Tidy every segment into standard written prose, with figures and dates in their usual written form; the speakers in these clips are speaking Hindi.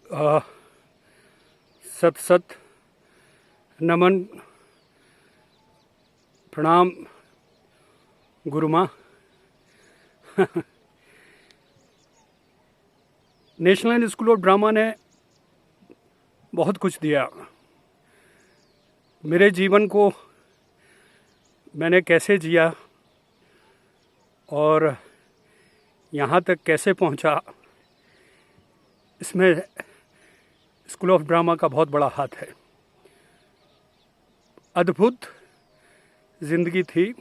अ, सत सत नमन प्रणाम गुरु माँ। नेशनल स्कूल ऑफ ड्रामा ने बहुत कुछ दिया। मेरे जीवन को मैंने कैसे जिया और यहाँ तक कैसे पहुँचा, इसमें स्कूल ऑफ ड्रामा का बहुत बड़ा हाथ है। अद्भुत ज़िंदगी थी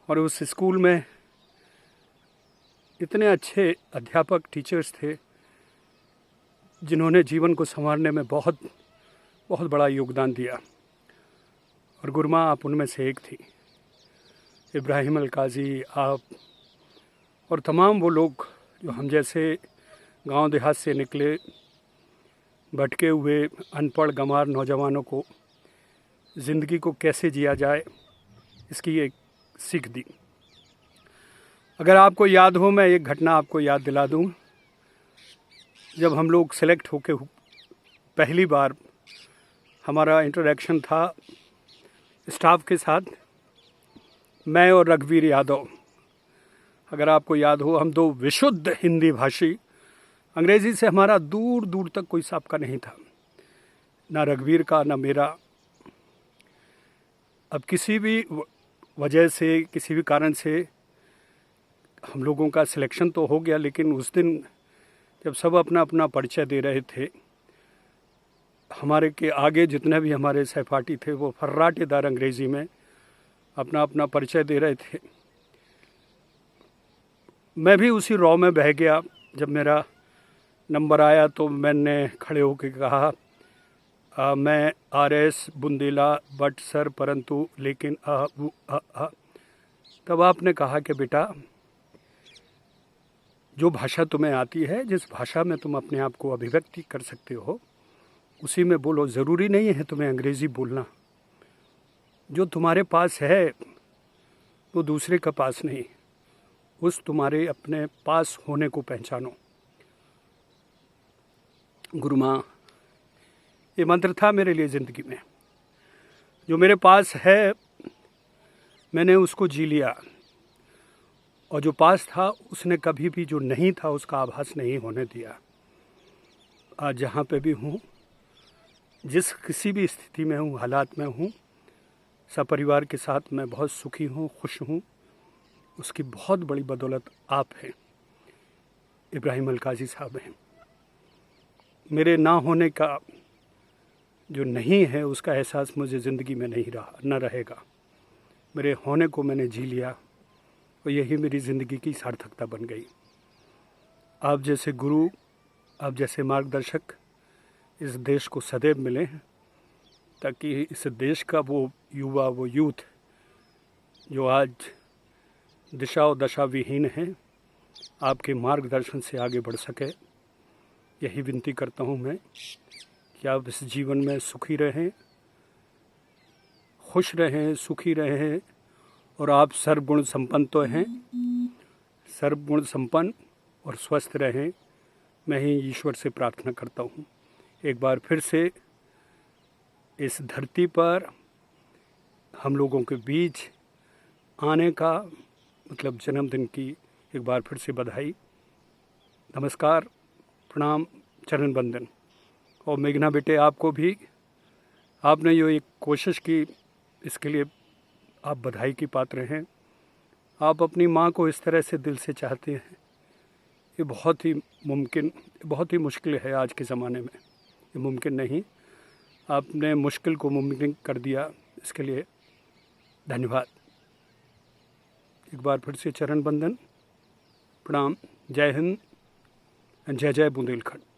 और उस स्कूल में इतने अच्छे अध्यापक टीचर्स थे जिन्होंने जीवन को संवारने में बहुत बहुत बड़ा योगदान दिया। और गुरमा आप उनमें से एक थी। इब्राहिम अलकाजी, आप और तमाम वो लोग जो हम जैसे गांव देहात से निकले भटके हुए अनपढ़ गंवार नौजवानों को ज़िंदगी को कैसे जिया जाए इसकी एक सीख दी। अगर आपको याद हो, मैं एक घटना आपको याद दिला दूं। जब हम लोग सेलेक्ट होके पहली बार हमारा इंटरेक्शन था स्टाफ के साथ, मैं और रघुवीर यादव, अगर आपको याद हो, हम दो विशुद्ध हिंदी भाषी। अंग्रेज़ी से हमारा दूर दूर तक कोई साबका नहीं था, ना रघुवीर का ना मेरा। अब किसी भी वजह से, किसी भी कारण से हम लोगों का सिलेक्शन तो हो गया, लेकिन उस दिन जब सब अपना अपना परिचय दे रहे थे, हमारे के आगे जितने भी हमारे सहपाठी थे वो फर्राटेदार अंग्रेज़ी में अपना अपना परिचय दे रहे थे। मैं भी उसी रॉ में बह गया। जब मेरा नंबर आया तो मैंने खड़े होकर कहा, मैं RS बुंदेला बट सर परंतु लेकिन तब आपने कहा कि बेटा, जो भाषा तुम्हें आती है, जिस भाषा में तुम अपने आप को अभिव्यक्ति कर सकते हो, उसी में बोलो। ज़रूरी नहीं है तुम्हें अंग्रेज़ी बोलना। जो तुम्हारे पास है वो दूसरे का पास नहीं, उस तुम्हारे अपने पास होने को पहचानो। गुरु माँ, ये मंत्र था मेरे लिए ज़िंदगी में। जो मेरे पास है मैंने उसको जी लिया, और जो पास था उसने कभी भी जो नहीं था उसका आभास नहीं होने दिया। आज जहाँ पे भी हूँ, जिस किसी भी स्थिति में हूँ, हालात में हूँ, सपरिवार के साथ मैं बहुत सुखी हूँ, खुश हूँ। उसकी बहुत बड़ी बदौलत आप हैं, इब्राहिम अलकाजी साहब हैं। मेरे ना होने का जो नहीं है उसका एहसास मुझे ज़िंदगी में नहीं रहा, न रहेगा। मेरे होने को मैंने जी लिया और यही मेरी ज़िंदगी की सार्थकता बन गई। आप जैसे गुरु, आप जैसे मार्गदर्शक इस देश को सदैव मिले, ताकि इस देश का वो युवा, वो यूथ जो आज दिशा और दशा विहीन है, आपके मार्गदर्शन से आगे बढ़ सके। यही विनती करता हूँ मैं कि आप इस जीवन में सुखी रहें, खुश रहें, सुखी रहें। और आप सर्वगुण संपन्न तो हैं, सर्वगुण संपन्न और स्वस्थ रहें। मैं ही ईश्वर से प्रार्थना करता हूँ एक बार फिर से इस धरती पर हम लोगों के बीच आने का, मतलब जन्मदिन की एक बार फिर से बधाई, नमस्कार, प्रणाम, चरण बंदन। और मेघना बेटे, आपको भी, आपने जो एक कोशिश की, इसके लिए आप बधाई की पात्र हैं। आप अपनी माँ को इस तरह से दिल से चाहते हैं, ये बहुत ही मुश्किल है आज के ज़माने में। ये मुमकिन नहीं, आपने मुश्किल को मुमकिन कर दिया, इसके लिए धन्यवाद। एक बार फिर से चरण बंदन, प्रणाम, जय हिंद, जय जय बुंदेलखंड।